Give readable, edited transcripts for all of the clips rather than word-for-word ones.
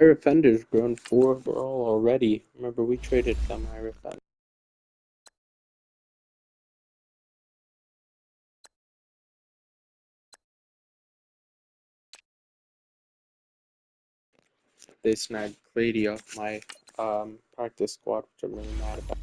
Edaug-Ethanb's grown 4 overall already. Remember, we traded some Edaug-Ethanb. They snagged Clady off my practice squad, which I'm really mad about.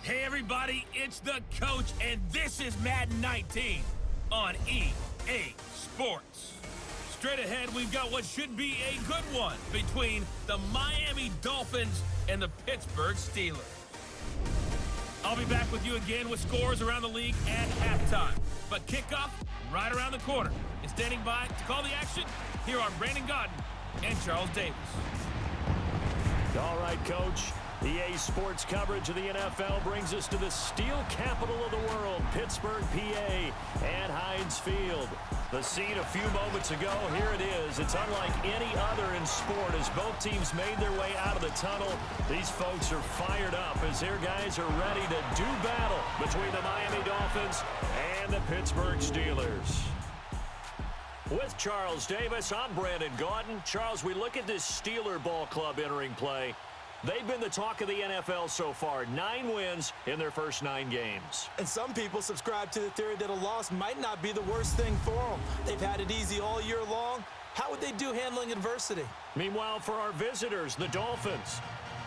Hey everybody, it's the coach, and this is Madden 19 on EA Sports. Straight ahead, we've got what should be a good one between the Miami Dolphins and the Pittsburgh Steelers. I'll be back with you again with scores around the league at halftime. But kickoff right around the corner. And standing by to call the action, here are Brandon Godden and Charles Davis. All right, Coach. EA Sports coverage of the NFL brings us to the steel capital of the world, Pittsburgh, PA, and Heinz Field. The scene a few moments ago, here it is. It's unlike any other in sport as both teams made their way out of the tunnel. These folks are fired up as their guys are ready to do battle between the Miami Dolphins and the Pittsburgh Steelers. With Charles Davis, I'm Brandon Godden. Charles, we look at this Steeler ball club entering play. They've been the talk of the NFL so far. 9 wins in their first 9 games. And some people subscribe to the theory that a loss might not be the worst thing for them. They've had it easy all year long. How would they do handling adversity? Meanwhile, for our visitors, the Dolphins,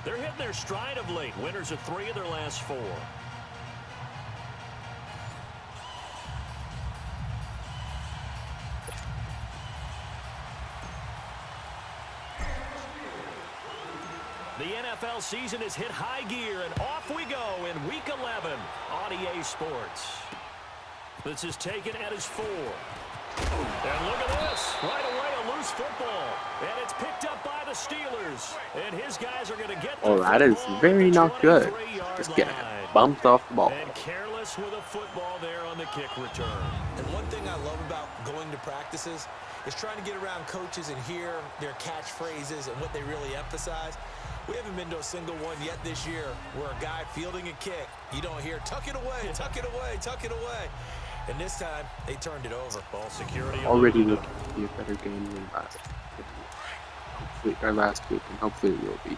they're hitting their stride of late. Winners of 3 of their last 4. The NFL season has hit high gear, and off we go in Week 11 on EA Sports. This is taken at his 4. And look at this. Right away, a loose football. And it's picked up by the Steelers. And his guys are going to get the Oh, that is very not good. Just getting bumped off the ball. And careless with a football there on the kick return. And one thing I love about going to practices is trying to get around coaches and hear their catchphrases and what they really emphasize. We haven't been to a single one yet this year where a guy fielding a kick, you don't hear, tuck it away, tuck it away, tuck it away. And this time, they turned it over. Ball security. Already looking to be a better game than last week, and hopefully it will be.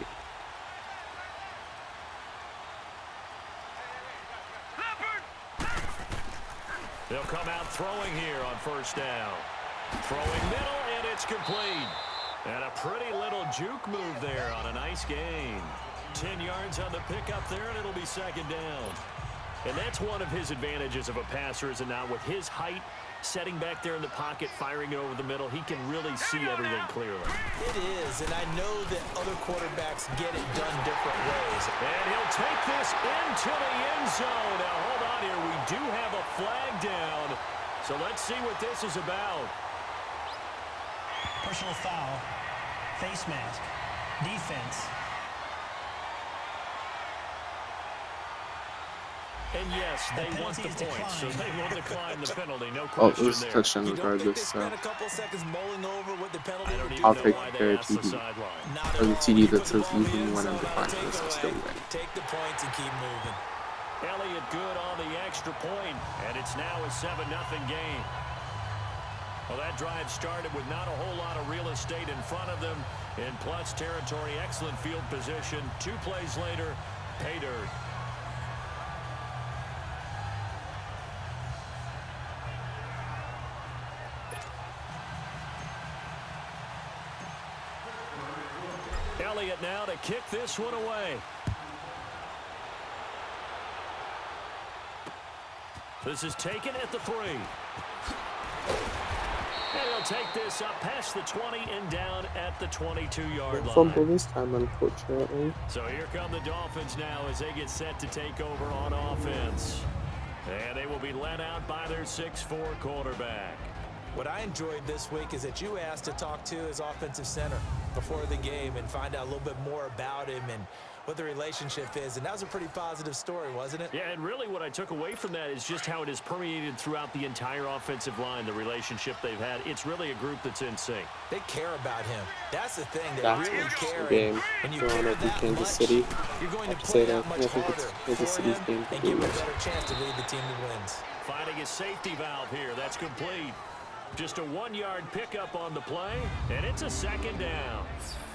They'll come out throwing here on first down. Throwing middle, and it's complete. And a pretty little juke move there on a nice gain. 10 yards on the pickup there, and it'll be second down. And that's one of his advantages of a passer, is it not? With his height, setting back there in the pocket, firing it over the middle, he can really see everything clearly. It is, and I know that other quarterbacks get it done different ways. And he'll take this into the end zone. Now, hold on here. We do have a flag down. So let's see what this is about. Personal foul, face mask, defense. And yes, they want the points, so they will decline the penalty. No Oh, it question was there. touchdown You don't think they regardless. spent a couple seconds mulling over what the penalty I don't would even do? I'll know take why they their asked the TD. sideline. Not at Or the all. TD You that put the says ball even in when I'm zone, defining this, I still takeaway. win. Take the points and keep moving. Elliott good on the extra point, and it's now a 7-0 game. Well, that drive started with not a whole lot of real estate in front of them. In plus territory, excellent field position. 2 plays later, pay dirt. Elliott now to kick this one away. This is taken at the 3. And he'll take this up past the 20 and down at the 22-yard Fumble line. this time, unfortunately. So here come the Dolphins now as they get set to take over on offense. And they will be led out by their 6'4" quarterback. What I enjoyed this week is that you asked to talk to his offensive center before the game and find out a little bit more about him and what the relationship is. And that was a pretty positive story, wasn't it? Yeah, and really what I took away from that is just how it has permeated throughout the entire offensive line, the relationship they've had. It's really a group that's in sync. They care about him. That's the thing. They That's really the care. game. When you Going care over that Kansas much, City. you're going I to have to say play that. that much I think harder it's Kansas for City's him game and to give him a lose. better chance to lead the team that wins. Finding a safety valve here. That's complete. Just a 1-yard pickup on the play, and it's a second down.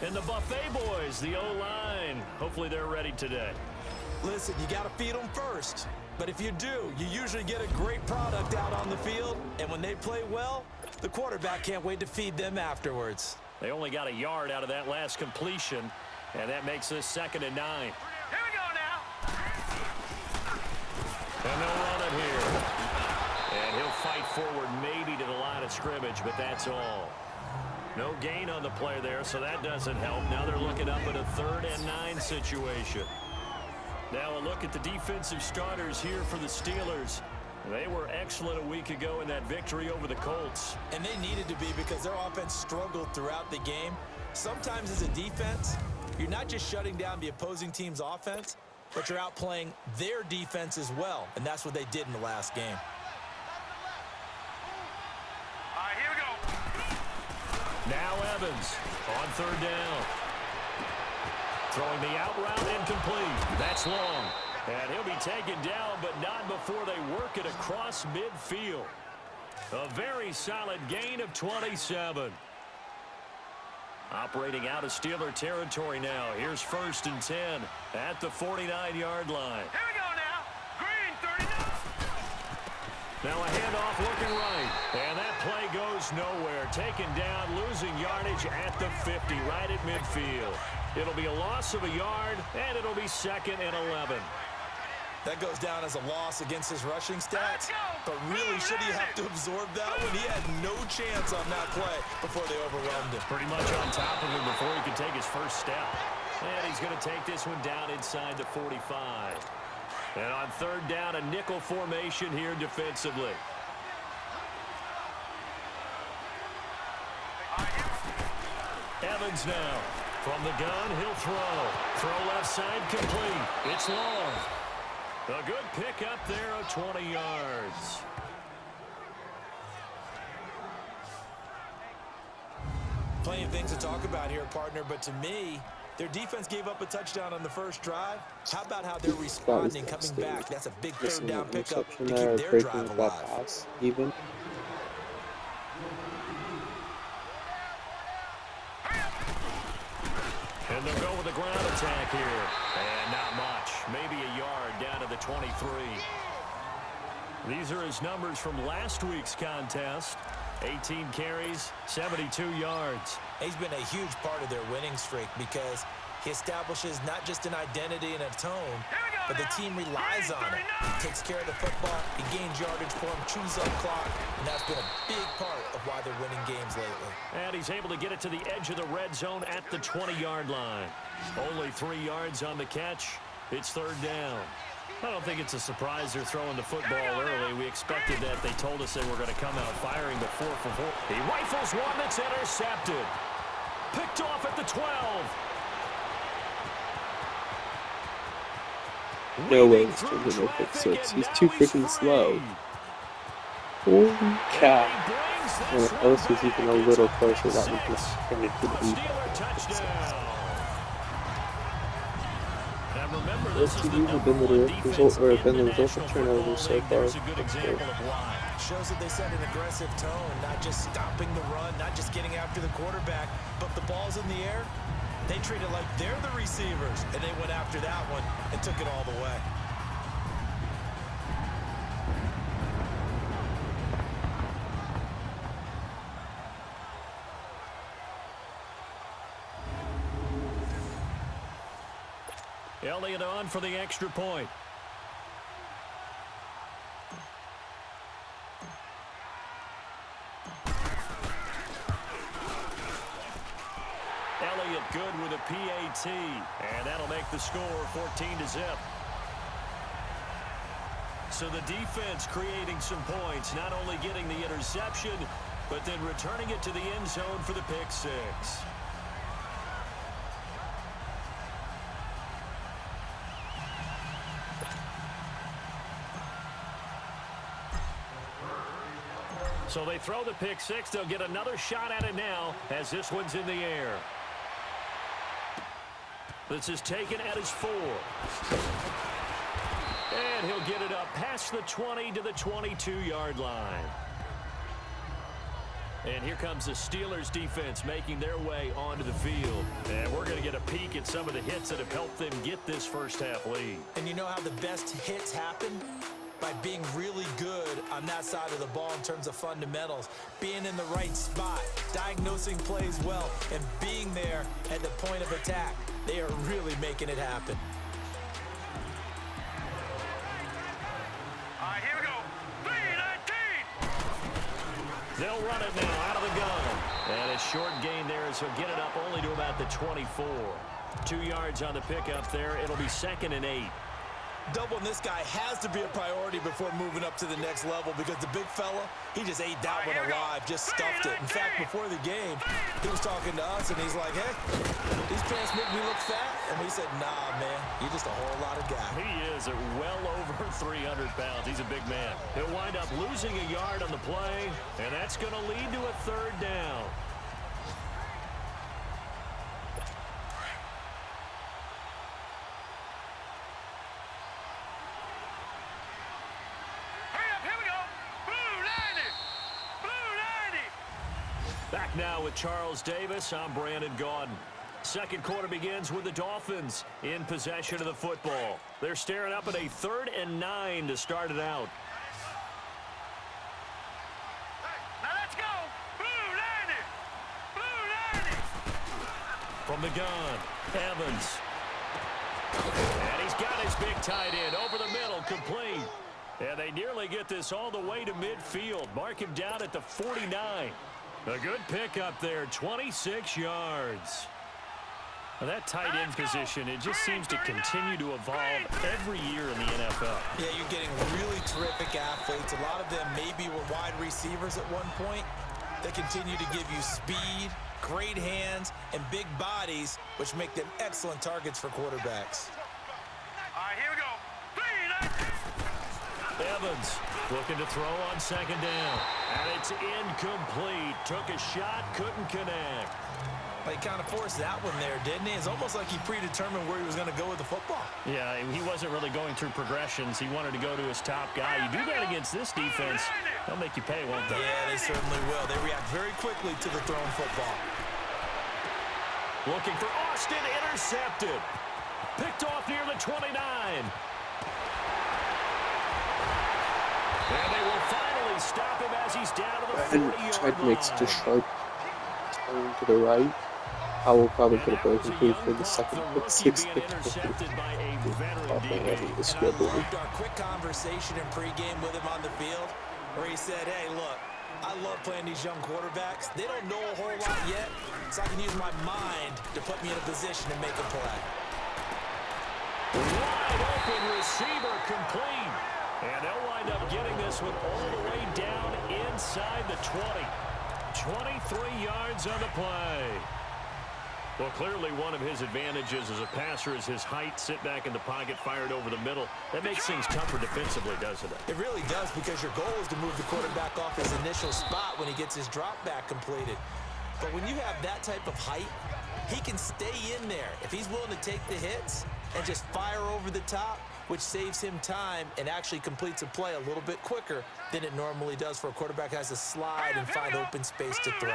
And the Buffet boys, the O-line, hopefully they're ready today. Listen, you got to feed them first. But if you do, you usually get a great product out on the field. And when they play well, the quarterback can't wait to feed them afterwards. They only got a yard out of that last completion, and that makes this 2nd and 9. Here we go now. And they'll run it here. And he'll fight forward maybe to the line of scrimmage, but that's all. No gain on the play there, so that doesn't help. Now they're looking up at a 3rd and 9 situation. Now a look at the defensive starters here for the Steelers. They were excellent a week ago in that victory over the Colts. And they needed to be because their offense struggled throughout the game. Sometimes as a defense, you're not just shutting down the opposing team's offense, but you're outplaying their defense as well. And that's what they did in the last game. All right, here we go. Now Evans on 3rd down. Throwing the out route incomplete. That's long. And he'll be taken down, but not before they work it across midfield. A very solid gain of 27. Operating out of Steeler territory now. Here's 1st and 10 at the 49-yard line. Here we go now. Green 39. Now a handoff looking right. And that play goes nowhere. Taken down, losing yardage at the 50, right at midfield. It'll be a loss of a yard, and it'll be 2nd and 11. That goes down as a loss against his rushing stats. But really, should he have to absorb that when he had no chance on that play before they overwhelmed him? Pretty much on top of him before he could take his first step. And he's going to take this one down inside the 45. And on 3rd down, a nickel formation here defensively. Evans now. From the gun, he'll throw. Throw left side complete. It's long. A good pick up there of 20 yards. Plenty of things to talk about here, partner, but to me, their defense gave up a touchdown on the first drive. How about how they're responding, coming back? That's a big third down pickup to keep their drive alive. Pass, even. And they'll go with a ground attack here. And not much. Maybe a yard down to the 23. These are his numbers from last week's contest. 18 carries, 72 yards. He's been a huge part of their winning streak because he establishes not just an identity and a tone, but the team relies on it. He takes care of the football, he gains yardage for him, chews up clock, and that's been a big part of why they're winning games lately. And he's able to get it to the edge of the red zone at the 20-yard line. Only 3 yards on the catch. It's third down. I don't think it's a surprise they're throwing the football early. We expected that. They told us they were going to come out firing the 4 for 4. He rifles one that's intercepted. Picked off at the 12. No way he's turned into a pick six. He's too freaking slow. Holy cow. And if Ellis was even a little closer, that would just turn into the Those two teams have been the result of turnovers so far. Shows that they set an aggressive tone, not just stopping the run, not just getting after the quarterback, but the ball's in the air. They treat it like they're the receivers, and they went after that one and took it all the way. Elliott on for the extra point. Elliott good with a PAT, and that'll make the score 14-0. So the defense creating some points, not only getting the interception, but then returning it to the end zone for the pick six. So they throw the pick six. They'll get another shot at it now as this one's in the air. This is taken at his 4. And he'll get it up past the 20 to the 22-yard line. And here comes the Steelers defense making their way onto the field. And we're going to get a peek at some of the hits that have helped them get this first half lead. And you know how the best hits happen? By being really good on that side of the ball in terms of fundamentals, being in the right spot, diagnosing plays well, and being there at the point of attack. They are really making it happen. All right, here we go. 3-19. They'll run it now out of the gun. And a short gain there as he'll get it up only to about the 24. 2 yards on the pickup there. It'll be 2nd and 8. Doubling this guy has to be a priority before moving up to the next level because the big fella, he just ate that one alive, just stuffed it. In fact, before the game, he was talking to us, and he's like, hey, these pants make me look fat. And we said, nah, man, you're just a whole lot of guy. He is at well over 300 pounds. He's a big man. He'll wind up losing a yard on the play, and that's going to lead to a third down. Back now with Charles Davis. I'm Brandon Gaudin. Second quarter begins with the Dolphins in possession of the football. They're staring up at a 3rd and 9 to start it out. Now let's go. Blue 90. Blue 90. From the gun, Evans. And he's got his big tight end over the middle, complete. And they nearly get this all the way to midfield. Mark him down at the 49. A good pick up there, 26 yards. Now that tight end position, it just seems to continue to evolve every year in the NFL. Yeah, you're getting really terrific athletes. A lot of them maybe were wide receivers at one point. They continue to give you speed, great hands and big bodies, which make them excellent targets for quarterbacks. All right, here we go. Evans looking to throw on second down. And it's incomplete. Took a shot, couldn't connect. He kind of forced that one there, didn't he? It's almost like he predetermined where he was going to go with the football. Yeah, he wasn't really going through progressions. He wanted to go to his top guy. You do that against this defense, they'll make you pay, won't they? Yeah, they certainly will. They react very quickly to the thrown football. Looking for Austin, intercepted. Picked off near the 29. And they will finally stop him as he's down to the 40-yard line. Tried to make such a sharp turn to the right. I will probably could have broken through for the second, but 6 intercepted by a veteran this I loved our quick conversation in pregame with him on the field, where he said, hey, look, I love playing these young quarterbacks. They don't know a whole lot yet, so I can use my mind to put me in a position to make a play. Wide open receiver complete. And they'll wind up getting this one all the way down inside the 20. 23 yards on the play. Well, clearly one of his advantages as a passer is his height. Sit back in the pocket, fired over the middle. That makes things tougher defensively, doesn't it? It really does, because your goal is to move the quarterback off his initial spot when he gets his drop back completed. But when you have that type of height, he can stay in there. If he's willing to take the hits and just fire over the top, which saves him time and actually completes a play a little bit quicker than it normally does for a quarterback who has to slide and find open space to throw.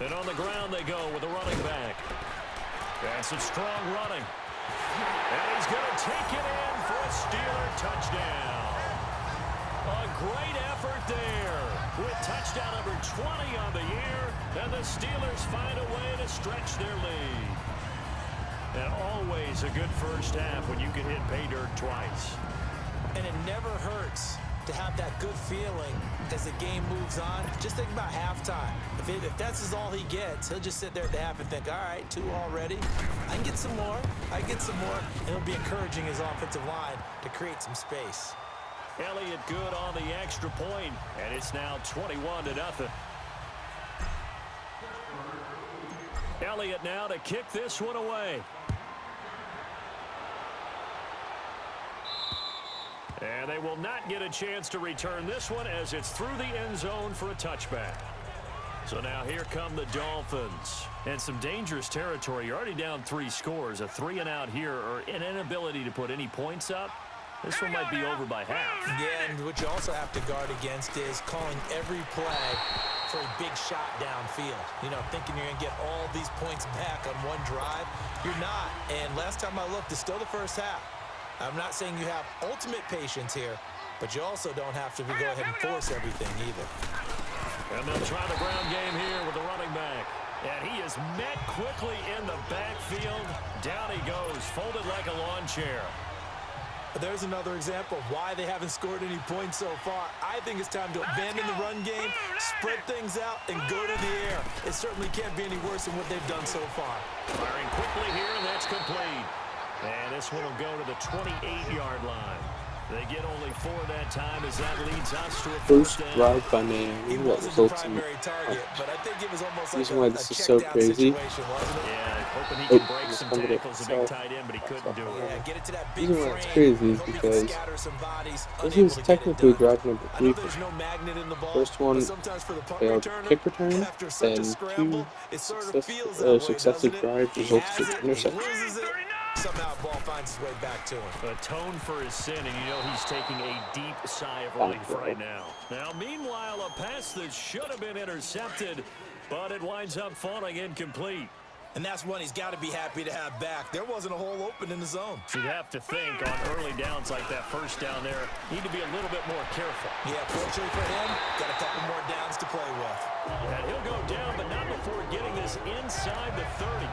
And on the ground they go with a running back. And some strong running. And he's going to take it in for a Steeler touchdown. A great effort there with touchdown number 20 on the year. And the Steelers find a way to stretch their lead. And always a good first half when you can hit pay dirt twice. And it never hurts to have that good feeling as the game moves on. Just think about halftime. If that's all he gets, he'll just sit there at the half and think, all right, 2 already. I can get some more. I can get some more. And he'll be encouraging his offensive line to create some space. Elliott good on the extra point, and it's now 21-0. Elliott now to kick this one away. And they will not get a chance to return this one as it's through the end zone for a touchback. So now here come the Dolphins. And some dangerous territory. You're already down 3 scores. A 3-and-out here, or an inability to put any points up. This one might be over by half. Yeah, and what you also have to guard against is calling every play for a big shot downfield. You know, thinking you're going to get all these points back on one drive. You're not. And last time I looked, it's still the first half. I'm not saying you have ultimate patience here, but you also don't have to go ahead and force everything either. And they'll try the ground game here with the running back. And he is met quickly in the backfield. Down he goes, folded like a lawn chair. There's another example of why they haven't scored any points so far. I think it's time to abandon the run game, spread things out, and go to the air. It certainly can't be any worse than what they've done so far. Firing quickly here, and that's complete. And this one will go to the 28-yard line. They get only 4 that time as that leads us to a first down. drive by man. He wasn't the primary target, but I think it was almost like why this is so crazy. Situation, wasn't it? Yeah, hoping he can break some tackles, a big tight end, but he couldn't do it. Yeah, get it to that The big reason why frame. it's crazy is Hope he can because scatter some bodies, this unable is to get it technically done. drive number I know 3. there's no magnet in the ball, First one but sometimes for the punt failed returner, kick return, after such a then scramble, 2 it sort of feels that way, successive doesn't it? drives He resulted has in it, he interception. loses it, somehow the ball finds its way back to him. Atone for his sin, and you know he's taking a deep sigh of relief right now. Now, meanwhile, a pass that should have been intercepted, but it winds up falling incomplete. And that's one he's got to be happy to have back. There wasn't a hole open in the zone. You'd have to think on early downs like that first down there, need to be a little bit more careful. Yeah, fortunately for him, got a couple more downs to play with. And he'll go down, but not before getting this inside the 30.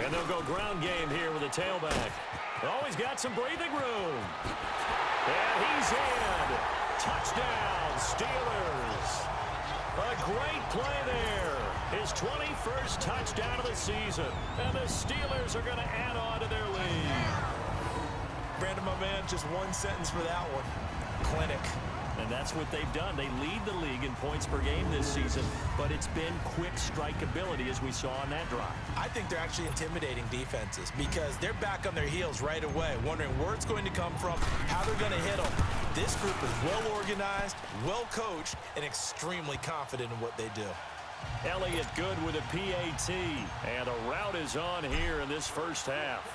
And they'll go ground game here with a tailback. Oh, he's got some breathing room. And he's in. Touchdown, Steelers. A great play there. His his 21st touchdown of the season. And the Steelers are going to add on to their lead. Brandon, my man, just one sentence for that one. Clinic. And that's what they've done. They lead the league in points per game this season, but it's been quick strike ability as we saw on that drive. I think they're actually intimidating defenses because they're back on their heels right away, wondering where it's going to come from, how they're going to hit them. This group is well organized, well coached, and extremely confident in what they do. Elliott good with a PAT, and a route is on here in this first half.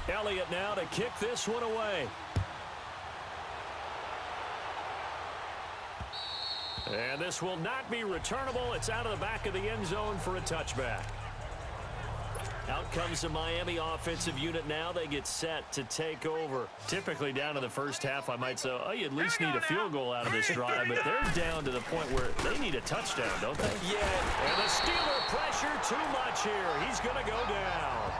Elliott now to kick this one away. And this will not be returnable. It's out of the back of the end zone for a touchback. Out comes the Miami offensive unit now. They get set to take over. Typically down in the first half, I might say, oh, you at least need a field goal out of this drive, but they're down to the point where they need a touchdown, don't they? Yeah. And the Steeler pressure too much here. He's going to go down.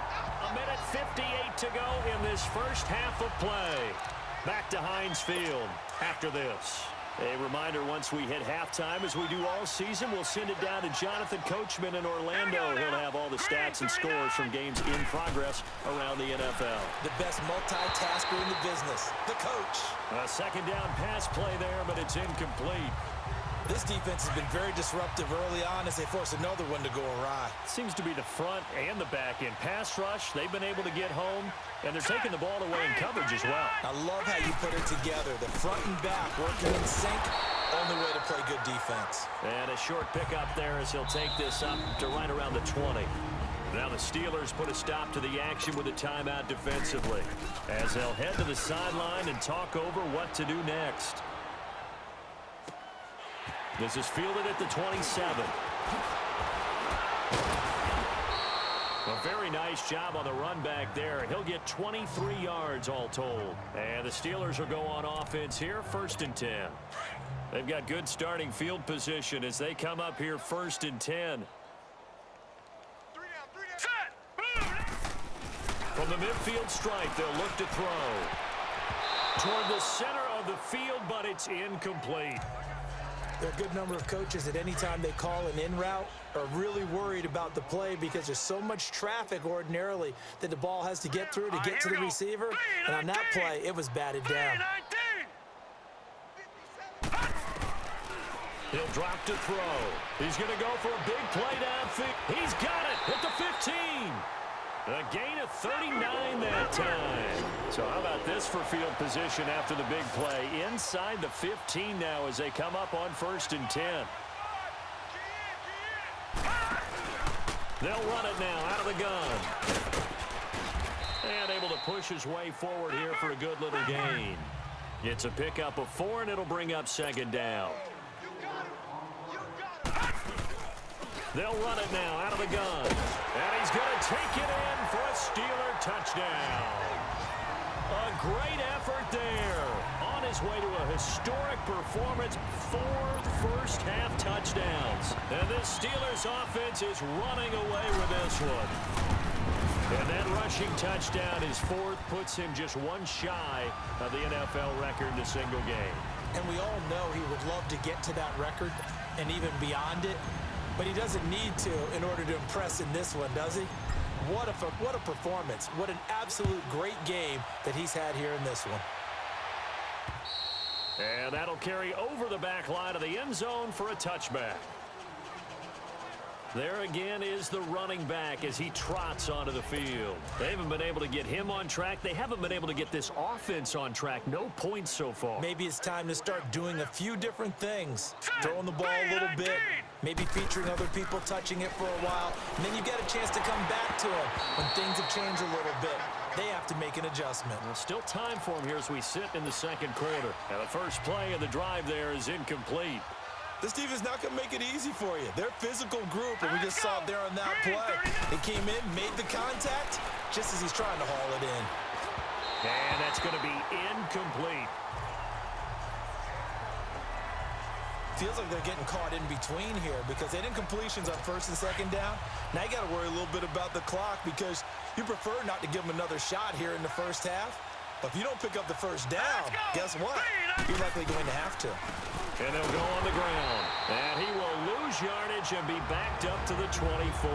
1:58 to go in this first half of play. Back to Heinz Field after this. A reminder, once we hit halftime, as we do all season, we'll send it down to Jonathan Coachman in Orlando. He'll have all the stats and scores from games in progress around the NFL. The best multitasker in the business, the coach. A second down pass play there, but it's incomplete. This defense has been very disruptive early on as they force another one to go awry. Seems to be the front and the back end. Pass rush, they've been able to get home, and they're taking the ball away in coverage as well. I love how you put it together. The front and back working in sync. Only way to play good defense. And a short pickup there as he'll take this up to right around the 20. Now the Steelers put a stop to the action with a timeout defensively as they'll head to the sideline and talk over what to do next. This is fielded at the 27. A very nice job on the run back there. He'll get 23 yards all told. And the Steelers will go on offense here, 1st and 10. They've got good starting field position as they come up here 1st and 10. From the midfield stripe, they'll look to throw. Toward the center of the field, but it's incomplete. There are a good number of coaches at any time they call an in route are really worried about the play because there's so much traffic ordinarily that the ball has to get through to get to the receiver. And on that play, it was batted down. He'll drop to throw. He's going to go for a big play downfield. He's got it at the 15. A gain of 39 that time. So how about this for field position after the big play? Inside the 15 now as they come up on 1st and 10. They'll run it now out of the gun. And able to push his way forward here for a good little gain. It's a pickup of 4, and it'll bring up 2nd down. They'll run it now out of the gun. And he's going to take it in for a Steeler touchdown. A great effort there. On his way to a historic performance, 4 first-half touchdowns. And this Steelers offense is running away with this one. And that rushing touchdown, his 4th, puts him just one shy of the NFL record in a single game. And we all know he would love to get to that record and even beyond it. But he doesn't need to in order to impress in this one, does he? What a performance. What an absolute great game that he's had here in this one. And that'll carry over the back line of the end zone for a touchback. There again is the running back as he trots onto the field. They haven't been able to get him on track. They haven't been able to get this offense on track. No points so far. Maybe it's time to start doing a few different things. Throwing the ball a little bit. Maybe featuring other people touching it for a while. And then you get a chance to come back to him when things have changed a little bit. They have to make an adjustment. Well, still time for him here as we sit in the 2nd quarter. And the first play of the drive there is incomplete. This defense not going to make it easy for you. They're a physical group, and we just saw it there on that play. They came in, made the contact, just as he's trying to haul it in. And that's going to be incomplete. Feels like they're getting caught in between here because they did completions on 1st and 2nd down. Now you got to worry a little bit about the clock because you prefer not to give them another shot here in the first half. But if you don't pick up the first down, guess what? You're likely going to have to. And they'll go on the ground. And he will lose lose yardage and be backed up to the 24.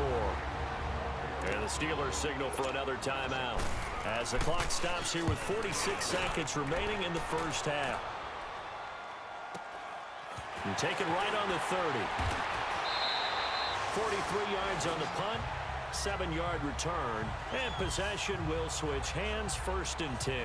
And the Steelers signal for another timeout as the clock stops here with 46 seconds remaining in the first half. And taken right on the 30. 43 yards on the punt, 7-yard return, and possession will switch hands, 1st and 10.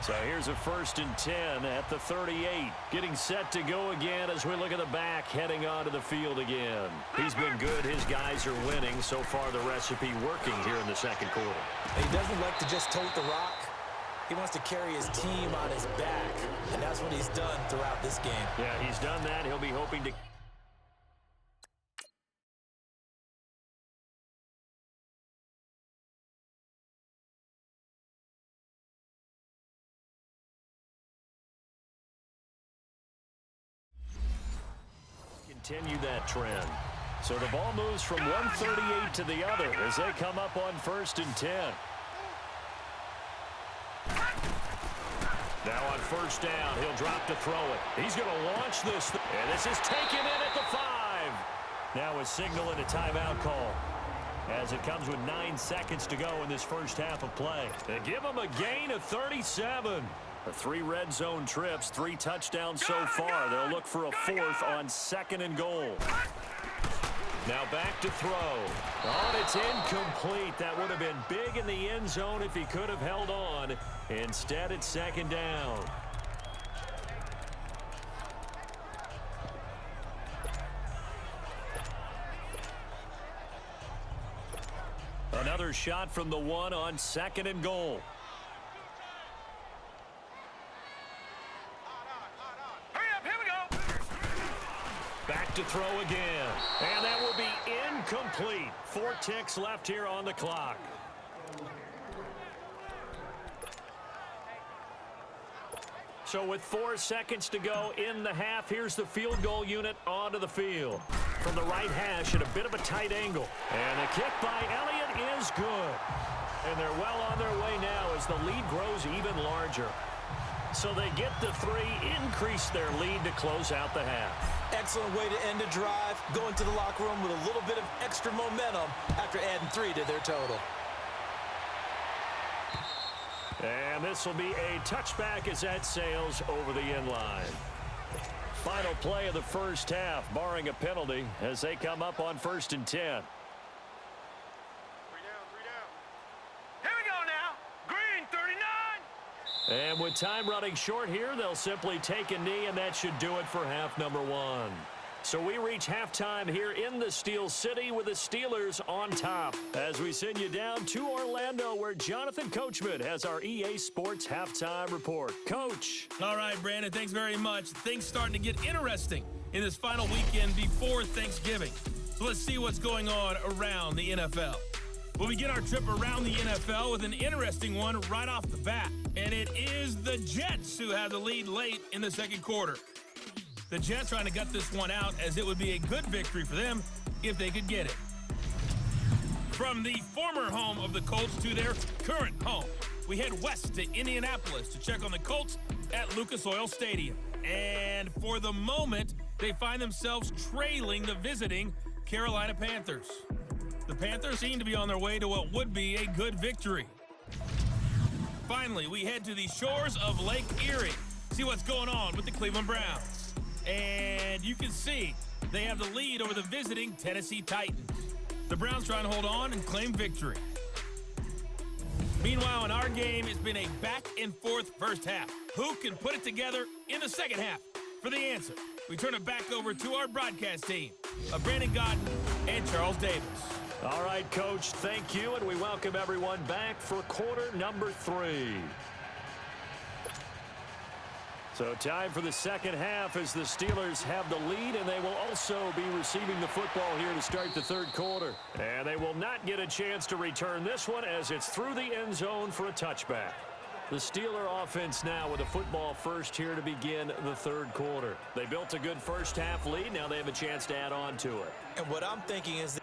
So here's a 1st and 10 at the 38. Getting set to go again as we look at the back heading onto the field again. He's been good. His guys are winning. So far the recipe working here in the second quarter. He doesn't like to just tote the rock. He wants to carry his team on his back, and that's what he's done throughout this game. Yeah, he's done that. He'll be hoping to... continue that trend. So the ball moves from 138 to the other as they come up on 1st and 10. Now on 1st down, he'll drop to throw it. He's going to launch this, and this is taken in at the 5. Now a signal and a timeout call as it comes with 9 seconds to go in this first half of play. They give him a gain of 37. 3 red zone trips, 3 touchdowns so far. They'll look for a 4th on 2nd and goal. Now back to throw. Oh, it's incomplete. That would have been big in the end zone if he could have held on. Instead, it's 2nd down. Another shot from the 1 on 2nd and goal. Back to throw again. And that will be incomplete. 4 ticks left here on the clock. So with 4 seconds to go in the half, here's the field goal unit onto the field. From the right hash at a bit of a tight angle. And the kick by Elliott is good. And they're well on their way now as the lead grows even larger. So they get the 3, increase their lead to close out the half. Excellent way to end a drive, going to the locker room with a little bit of extra momentum after adding 3 to their total. And this will be a touchback as that sails over the end line. Final play of the first half, barring a penalty, as they come up on 1st and 10. 3 down. Here we go now. Green, 39. And with time running short here, they'll simply take a knee, and that should do it for half number 1. So we reach halftime here in the Steel City with the Steelers on top as we send you down to Orlando where Jonathan Coachman has our EA Sports Halftime Report. Coach. All right, Brandon, thanks very much. Things starting to get interesting in this final weekend before Thanksgiving. So let's see what's going on around the NFL. We'll begin our trip around the NFL with an interesting one right off the bat. And it is the Jets who have the lead late in the second quarter. The Jets trying to gut this one out as it would be a good victory for them if they could get it. From the former home of the Colts to their current home, we head west to Indianapolis to check on the Colts at Lucas Oil Stadium. And for the moment, they find themselves trailing the visiting Carolina Panthers. The Panthers seem to be on their way to what would be a good victory. Finally, we head to the shores of Lake Erie, see what's going on with the Cleveland Browns. And you can see they have the lead over the visiting Tennessee Titans. The Browns trying to hold on and claim victory. Meanwhile, in our game, it's been a back-and-forth first half. Who can put it together in the second half? For the answer, we turn it back over to our broadcast team of Brandon Godden and Charles Davis. All right, Coach, thank you, and we welcome everyone back for quarter number 3. So time for the second half as the Steelers have the lead, and they will also be receiving the football here to start the third quarter. And they will not get a chance to return this one as it's through the end zone for a touchback. The Steeler offense now with a football first here to begin the third quarter. They built a good first half lead. Now they have a chance to add on to it. And what I'm thinking is that